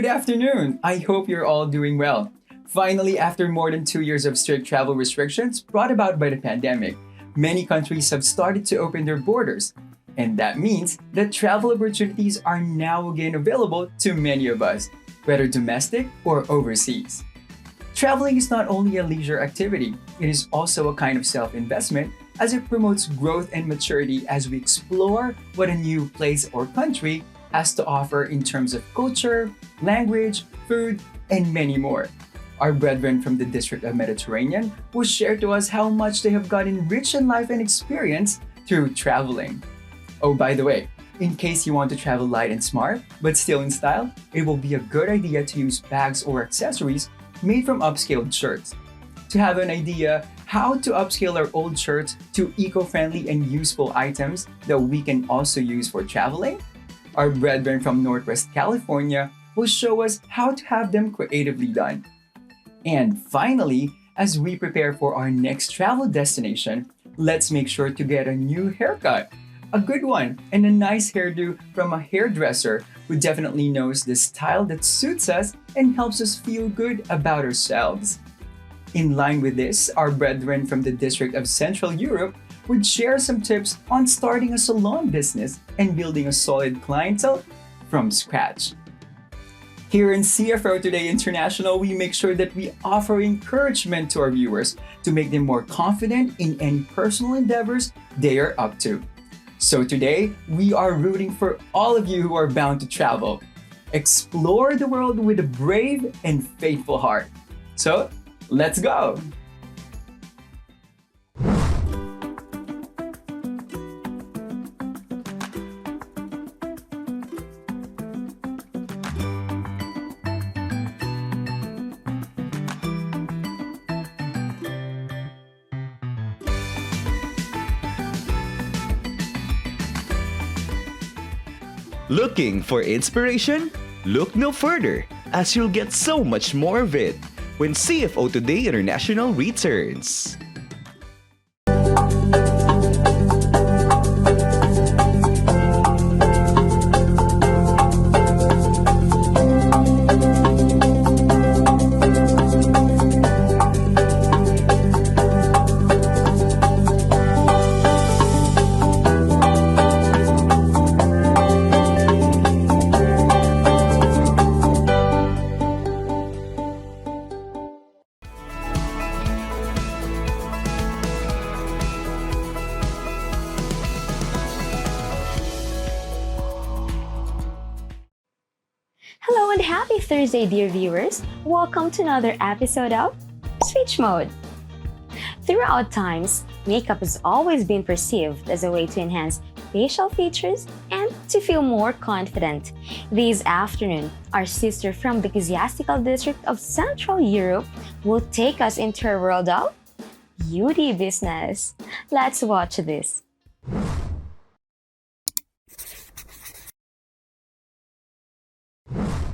afternoon! I hope you're all doing well. Finally, after more than 2 years of strict travel restrictions brought about by the pandemic, many countries have started to open their borders. And that means that travel opportunities are now again available to many of us, whether domestic or overseas. Traveling is not only a leisure activity, it is also a kind of self-investment as it promotes growth and maturity as we explore what a new place or country has to offer in terms of culture, language, food, and many more. Our brethren from the District of Mediterranean will share to us how much they have gotten rich in life and experience through traveling. Oh, by the way, in case you want to travel light and smart, but still in style, it will be a good idea to use bags or accessories made from upscaled shirts. To have an idea how to upscale our old shirts to eco-friendly and useful items that we can also use for traveling, our brethren from Northwest California will show us how to have them creatively done. And finally, as we prepare for our next travel destination, let's make sure to get a new haircut. A good one and a nice hairdo from a hairdresser who definitely knows the style that suits us and helps us feel good about ourselves. In line with this, our brethren from the District of Central Europe would share some tips on starting a salon business and building a solid clientele from scratch. Here in CFO Today International, we make sure that we offer encouragement to our viewers to make them more confident in any personal endeavors they are up to. So today, we are rooting for all of you who are bound to travel. Explore the world with a brave and faithful heart. So, let's go! Looking for inspiration? Look no further, as you'll get so much more of it when CFO Today International returns. Hello and happy Thursday, dear viewers! Welcome to another episode of Switch Mode. Throughout times, makeup has always been perceived as a way to enhance facial features and to feel more confident. This afternoon, our sister from the Ecclesiastical District of Central Europe will take us into her world of beauty business. Let's watch this.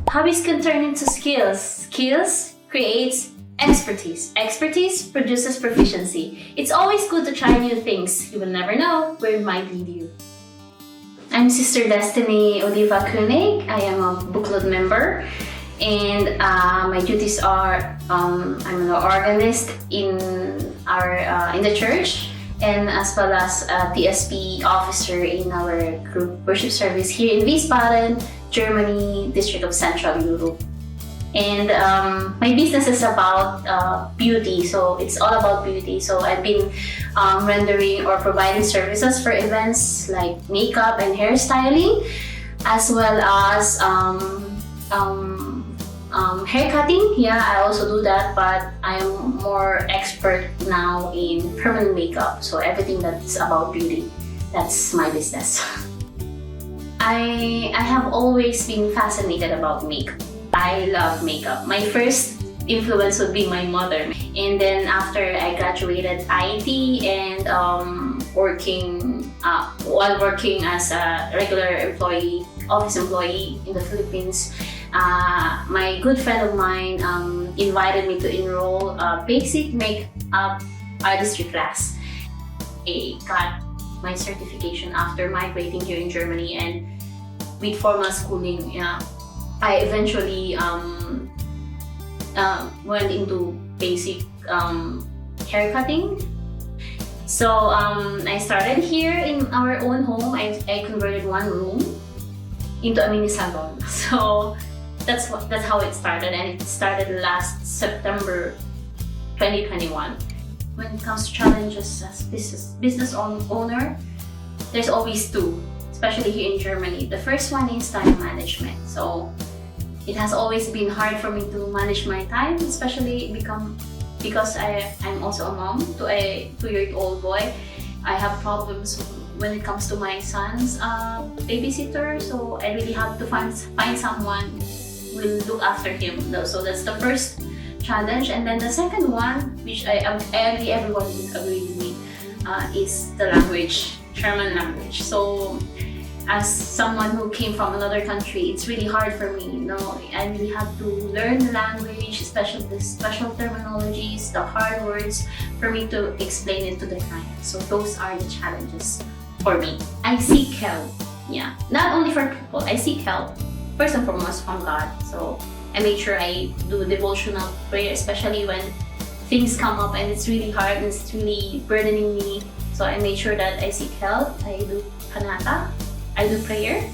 Hobbies can turn into skills. Skills creates expertise. Expertise produces proficiency. It's always good to try new things. You will never know where it might lead you. I'm Sister Destiny Oliva Koenig. I am a book club member, and my duties are I'm an organist in the church, and as well as a TSP officer in our group worship service here in Wiesbaden, Germany, District of Central Europe. And my business is about beauty, so it's all about beauty. So I've been rendering or providing services for events like makeup and hairstyling, as well as hair cutting. Yeah, I also do that, but I'm more expert now in permanent makeup. So everything that's about beauty, that's my business. I have always been fascinated about makeup. I love makeup. My first influence would be my mother. And then after I graduated IT and while working as a regular employee, office employee in the Philippines, my good friend of mine invited me to enroll a basic makeup artistry class. I got my certification after migrating here in Germany, and with formal schooling, I eventually went into basic haircutting. So I started here in our own home. I converted one room into a mini salon. So that's how it started, and it started last September 2021. When it comes to challenges as business owner, there's always two, especially here in Germany. The first one is time management. So it has always been hard for me to manage my time, especially because I'm also a mom to a 2-year-old boy. I have problems when it comes to my son's babysitter, so I really have to find someone who will look after him. So that's the first challenge. And then the second one, which I agree everyone would agree with me, is the language, German language. So as someone who came from another country, it's really hard for me. I really have to learn the language, especially the special terminologies, the hard words, for me to explain it to the client. So those are the challenges for me. I seek help. Yeah, not only for people. I seek help first and foremost from God. So I make sure I do devotional prayer, especially when things come up and it's really hard and it's really burdening me. So I make sure that I seek help. I do kanata, I do prayer,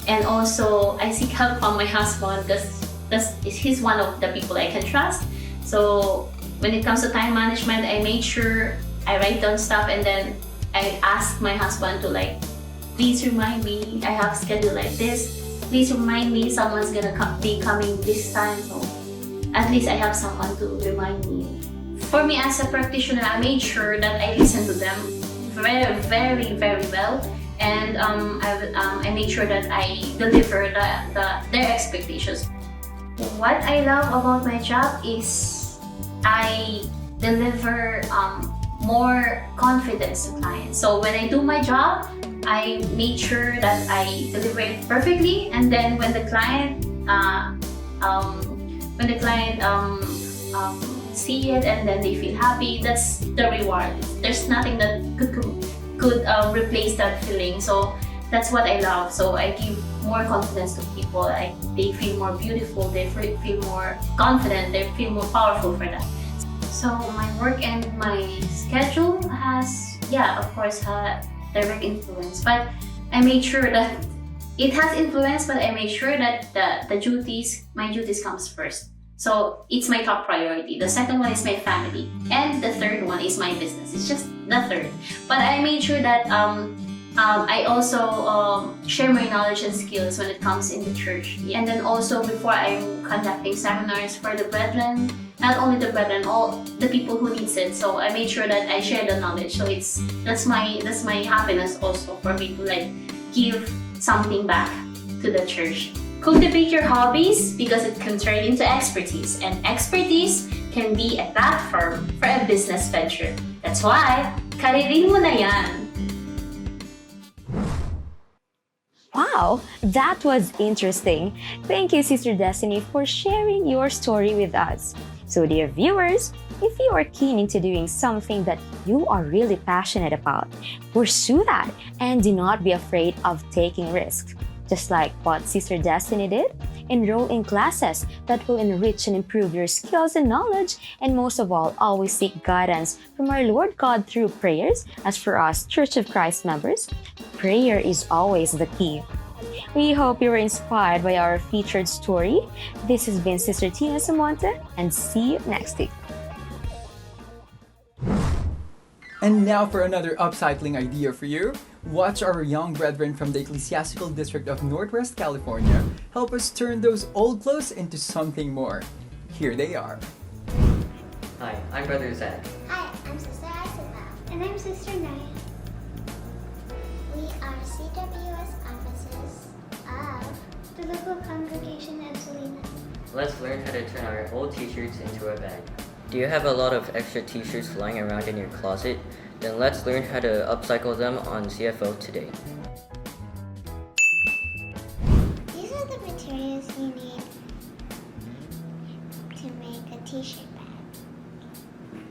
and also I seek help from my husband because he's one of the people I can trust. So when it comes to time management, I make sure I write down stuff, and then I ask my husband to please remind me, I have schedule like this. Please remind me someone's gonna be coming this time, so at least I have someone to remind me. For me as a practitioner, I made sure that I listen to them very, very, very well, and I made sure that I deliver their expectations. What I love about my job is I deliver more confidence to clients. So when I do my job, I make sure that I deliver it perfectly, and then when the client see it and then they feel happy, that's the reward. There's nothing that could replace that feeling. So that's what I love. So I give more confidence to people. They feel more beautiful. They feel more confident. They feel more powerful for that. So my work and my schedule has, of course, direct influence, but I made sure that it has influence, but I made sure that my duties comes first. So it's my top priority. The second one is my family, and the third one is my business. It's just the third. But I made sure that I also share my knowledge and skills when it comes in the church. And then also before I'm conducting seminars for the brethren, not only the brethren, all the people who needs it. So I made sure that I share the knowledge. So that's my happiness also, for me to give something back to the church. Cultivate your hobbies because it can turn into expertise, and expertise can be a platform for a business venture. That's why, karirin mo na yan. Wow, that was interesting. Thank you, Sister Destiny, for sharing your story with us. So, dear viewers, if you are keen into doing something that you are really passionate about, pursue that and do not be afraid of taking risks. Just like what Sister Destiny did, enroll in classes that will enrich and improve your skills and knowledge, and most of all, always seek guidance from our Lord God through prayers. As for us, Church of Christ members, prayer is always the key. We hope you were inspired by our featured story. This has been Sister Tina Samonte, and see you next week. And now for another upcycling idea for you. Watch our young brethren from the Ecclesiastical District of Northwest California help us turn those old clothes into something more. Here they are. Hi, I'm Brother Zach. Hi, I'm Sister Isabel. And I'm Sister Naya. We are CWS officers of the local congregation at Salinas. Let's learn how to turn our old t-shirts into a bag. Do you have a lot of extra t-shirts lying around in your closet? Then let's learn how to upcycle them on CFO Today. These are the materials you need to make a t-shirt bag.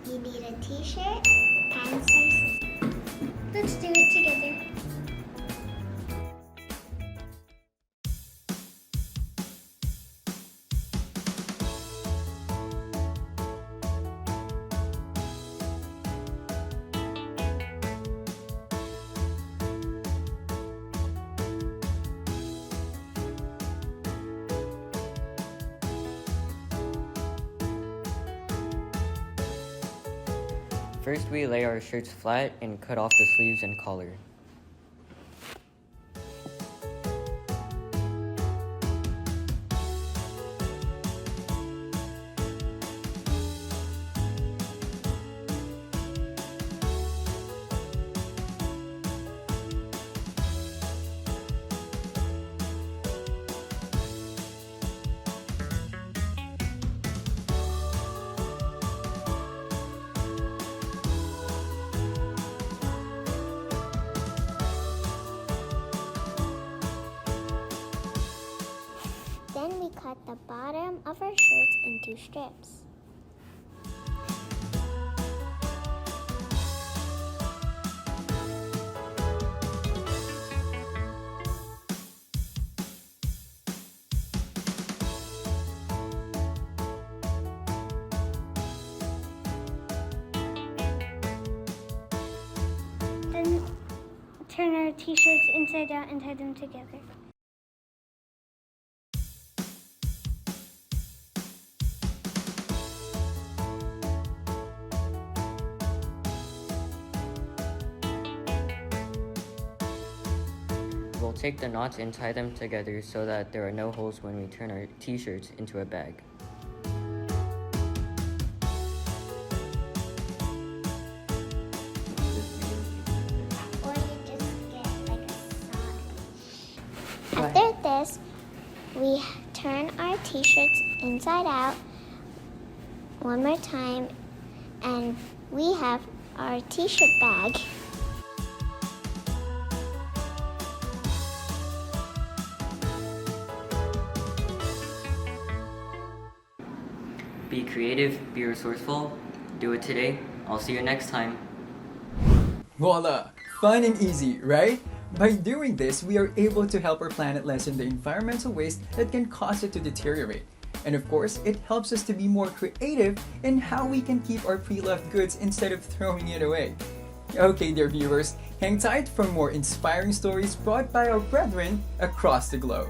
You need a t-shirt and some scissors. Let's do it together. First, we lay our shirts flat and cut off the sleeves and collar. Then we cut the bottom of our shirts into strips. Then turn our t-shirts inside out and tie them together. We'll take the knots and tie them together so that there are no holes when we turn our t-shirts into a bag. Or you just get like a sock. After this, we turn our t-shirts inside out one more time, and we have our t-shirt bag. Be creative, be resourceful, do it today. I'll see you next time. Voila! Fun and easy, right? By doing this, we are able to help our planet lessen the environmental waste that can cause it to deteriorate. And of course, it helps us to be more creative in how we can keep our pre-loved goods instead of throwing it away. Okay, dear viewers, hang tight for more inspiring stories brought by our brethren across the globe.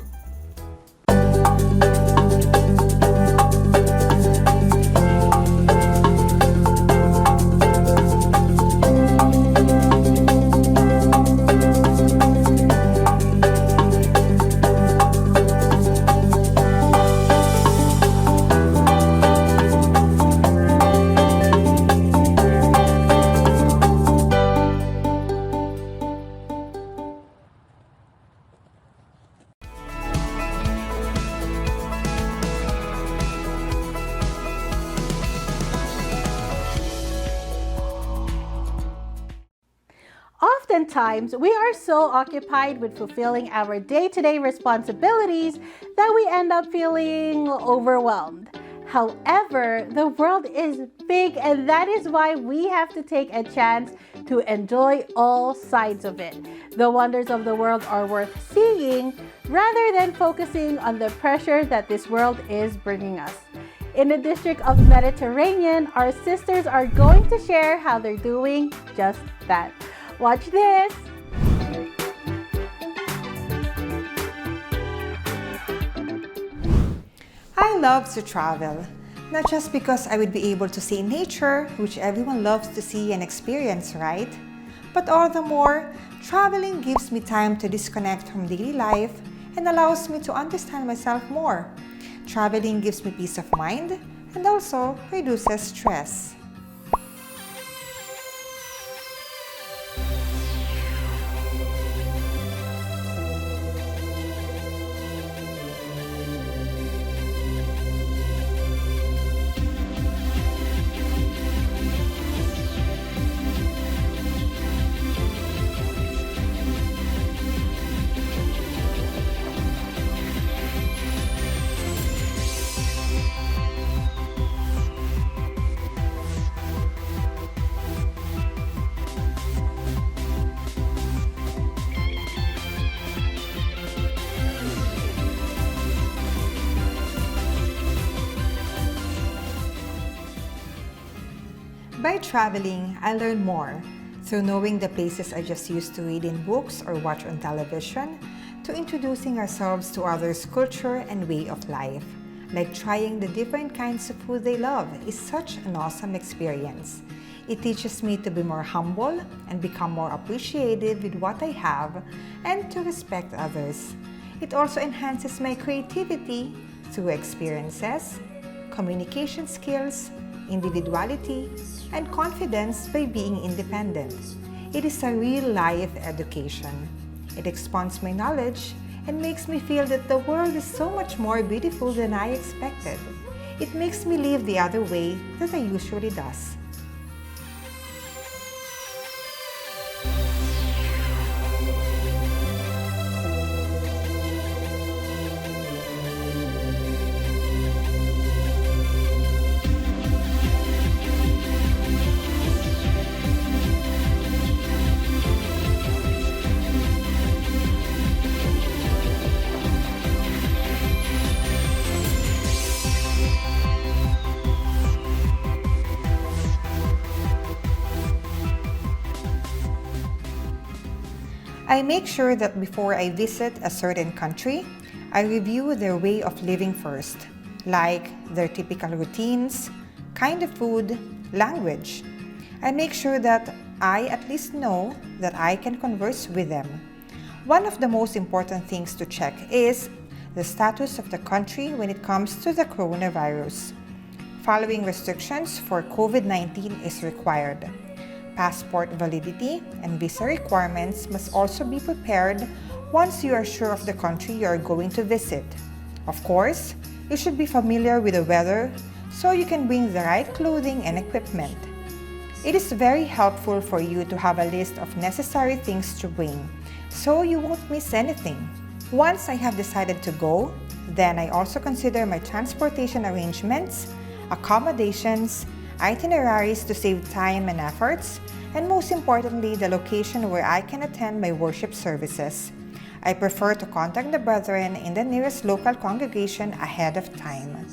Oftentimes, we are so occupied with fulfilling our day-to-day responsibilities that we end up feeling overwhelmed. However, the world is big, and that is why we have to take a chance to enjoy all sides of it. The wonders of the world are worth seeing rather than focusing on the pressure that this world is bringing us. In the District of Mediterranean, our sisters are going to share how they're doing just that. Watch this! I love to travel, not just because I would be able to see nature, which everyone loves to see and experience, right? But all the more, traveling gives me time to disconnect from daily life and allows me to understand myself more. Traveling gives me peace of mind and also reduces stress. By traveling, I learn more through knowing the places I just used to read in books or watch on television, to introducing ourselves to others' culture and way of life. Like trying the different kinds of food they love is such an awesome experience. It teaches me to be more humble and become more appreciative with what I have and to respect others. It also enhances my creativity through experiences, communication skills, individuality, and confidence by being independent. It is a real-life education. It expands my knowledge and makes me feel that the world is so much more beautiful than I expected. It makes me live the other way that I usually does. I make sure that before I visit a certain country, I review their way of living first, like their typical routines, kind of food, language. I make sure that I at least know that I can converse with them. One of the most important things to check is the status of the country when it comes to the coronavirus. Following restrictions for COVID-19 is required. Passport validity and visa requirements must also be prepared once you are sure of the country you are going to visit. Of course, you should be familiar with the weather so you can bring the right clothing and equipment. It is very helpful for you to have a list of necessary things to bring so you won't miss anything. Once I have decided to go, then I also consider my transportation arrangements, accommodations, itineraries to save time and efforts, and most importantly, the location where I can attend my worship services. I prefer to contact the brethren in the nearest local congregation ahead of time.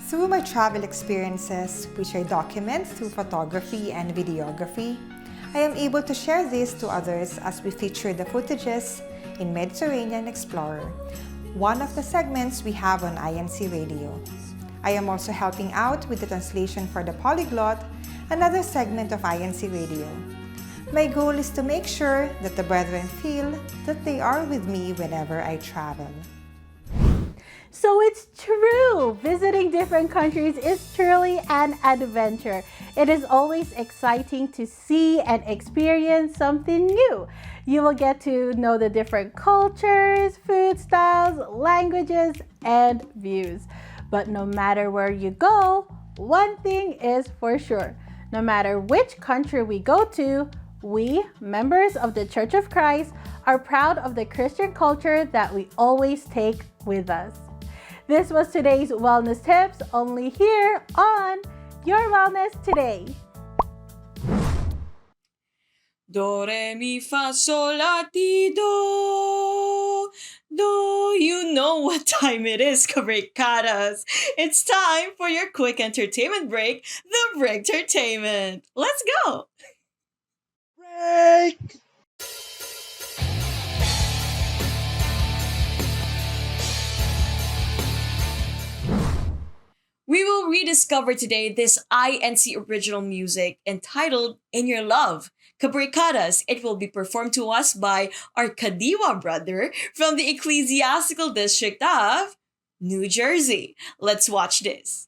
Through my travel experiences, which I document through photography and videography, I am able to share this to others as we feature the footages in Mediterranean Explorer, one of the segments we have on INC Radio. I am also helping out with the translation for the Polyglot, another segment of INC Radio. My goal is to make sure that the brethren feel that they are with me whenever I travel. So it's true! Visiting different countries is truly an adventure. It is always exciting to see and experience something new. You will get to know the different cultures, food styles, languages, and views. But no matter where you go, one thing is for sure. No matter which country we go to, we, members of the Church of Christ, are proud of the Christian culture that we always take with us. This was today's wellness tips, only here on Your Wellness Today. Do, re, mi, fa, sol, la, ti, do. Do you know what time it is, Cabricadas? It's time for your quick entertainment break, the Break-tertainment. Let's go! Break! We will rediscover today this INC original music entitled In Your Love. Cabricadas, it will be performed to us by our Kadiwa brother from the Ecclesiastical District of New Jersey. Let's watch this.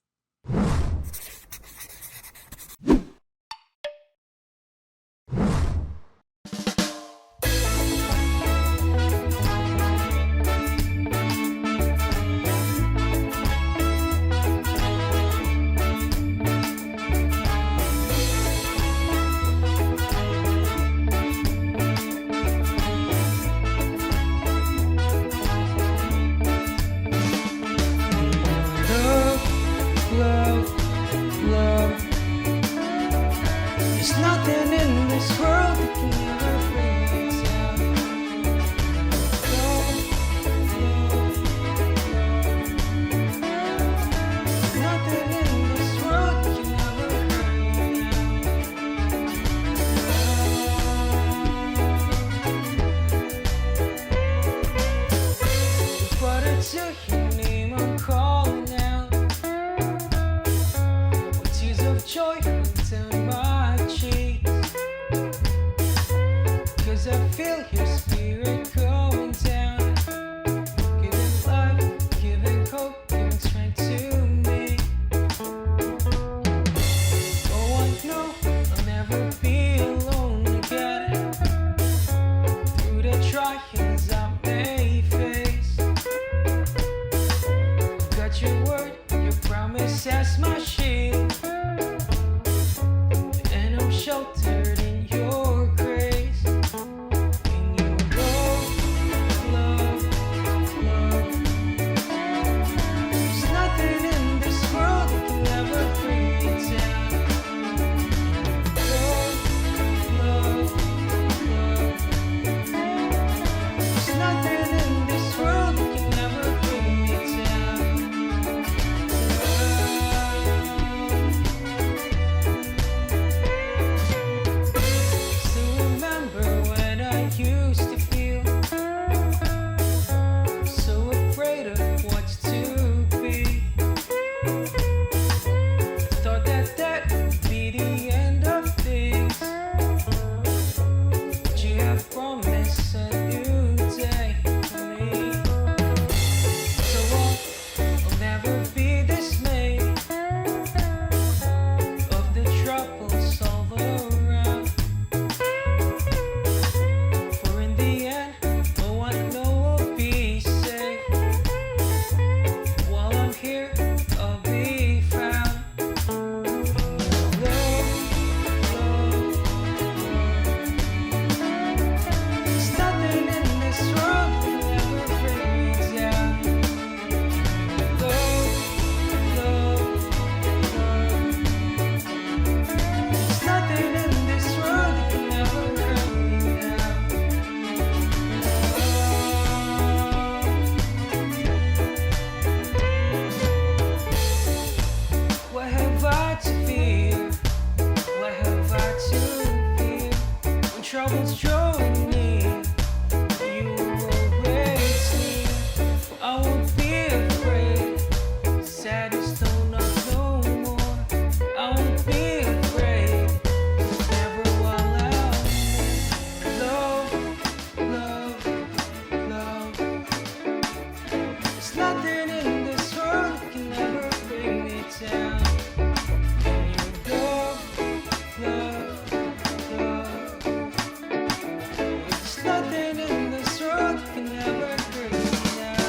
There's nothing in this world that can ever bring us down. There's nothing in this world that can ever bring you down. But it's your name I'm calling out. With tears of joy troubles showing me you always see. I won't be afraid. Saddest don't know no more. I won't be afraid. Never will out. Love, love, love. There's nothing in this world that can ever bring me down. And you love, love, love. There's nothing in this world that can ever bring me down.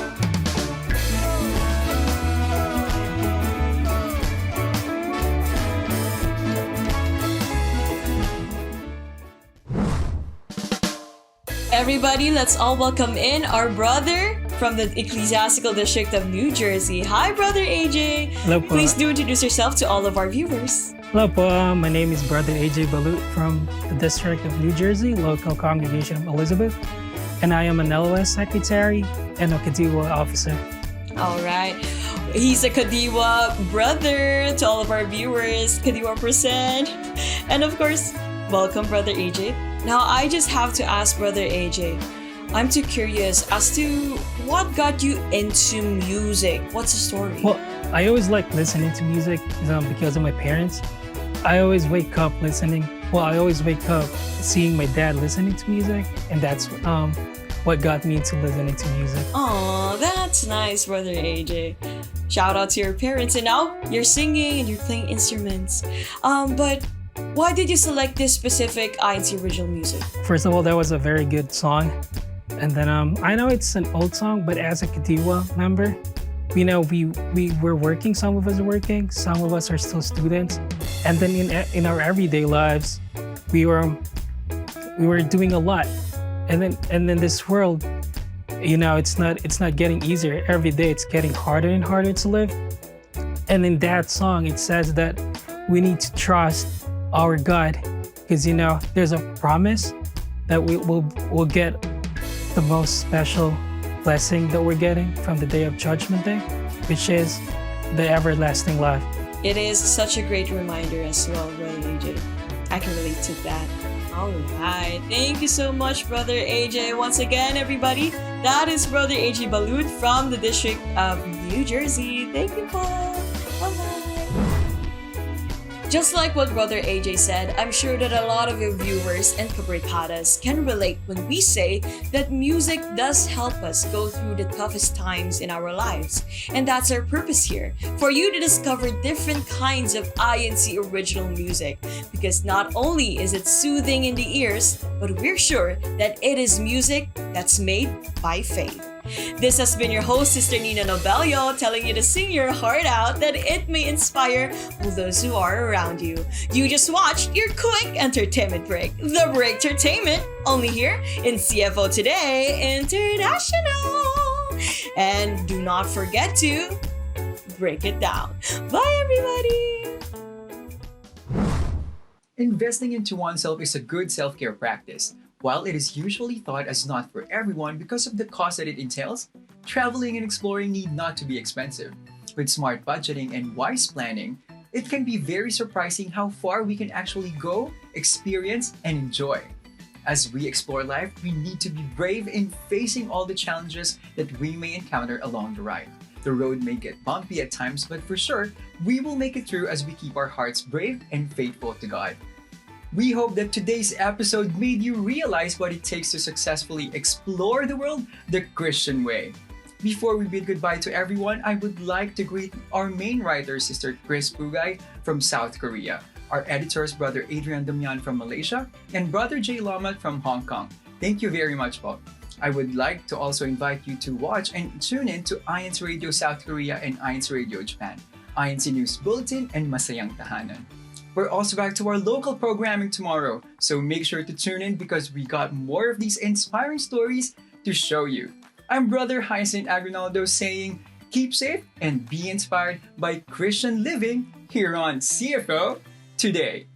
Everybody, let's all welcome in our brother from the Ecclesiastical District of New Jersey. Hi, Brother AJ. Hello po. Please do introduce yourself to all of our viewers. Hello po. My name is Brother AJ Balut from the District of New Jersey, local congregation of Elizabeth, and I am an LOS secretary and a Kadiwa officer. All right. He's a Kadiwa brother to all of our viewers. Kadiwa percent. And of course, welcome, Brother AJ. Now, I just have to ask Brother AJ, I'm too curious as to what got you into music. What's the story? Well, I always like listening to music because of my parents. I always wake up listening. Well, I always wake up seeing my dad listening to music, and that's what got me into listening to music. Aw, that's nice, Brother AJ. Shout out to your parents. And now you're singing and you're playing instruments. But why did you select this specific INC original music? First of all, that was a very good song. And then I know it's an old song, but as a Kadiwa member, we know we were working. Some of us are working. Some of us are still students. And then in our everyday lives, we were doing a lot. And then this world, it's not getting easier. Every day it's getting harder and harder to live. And in that song, it says that we need to trust our God, because there's a promise that we'll get the most special blessing that we're getting from the day of Judgment Day, which is the everlasting life. It is such a great reminder as well, Brother AJ. I can relate to that. All right. Thank you so much, Brother AJ. Once again, everybody, that is Brother AJ Balut from the District of New Jersey. Thank you, Paul. Bye-bye. Just like what Brother AJ said, I'm sure that a lot of your viewers and cabrikadas can relate when we say that music does help us go through the toughest times in our lives. And that's our purpose here, for you to discover different kinds of INC original music. Because not only is it soothing in the ears, but we're sure that it is music that's made by faith. This has been your host, Sister Nina Nobelio, telling you to sing your heart out that it may inspire all those who are around you. You just watched your quick entertainment break, The Break Entertainment, only here in CFO Today International. And do not forget to break it down. Bye, everybody! Investing into oneself is a good self-care practice. While it is usually thought as not for everyone because of the cost that it entails, traveling and exploring need not to be expensive. With smart budgeting and wise planning, it can be very surprising how far we can actually go, experience, and enjoy. As we explore life, we need to be brave in facing all the challenges that we may encounter along the ride. The road may get bumpy at times, but for sure, we will make it through as we keep our hearts brave and faithful to God. We hope that today's episode made you realize what it takes to successfully explore the world the Christian way. Before we bid goodbye to everyone, I would like to greet our main writer, Sister Chris Pugay from South Korea, our editors, Brother Adrian Damian from Malaysia, and Brother Jay Lamat from Hong Kong. Thank you very much, Paul. I would like to also invite you to watch and tune in to INC Radio South Korea and INC Radio Japan, INC News Bulletin, and Masayang Tahanan. We're also back to our local programming tomorrow, so make sure to tune in because we got more of these inspiring stories to show you. I'm Brother Hyacinth Aguinaldo saying, keep safe and be inspired by Christian living here on CFO Today.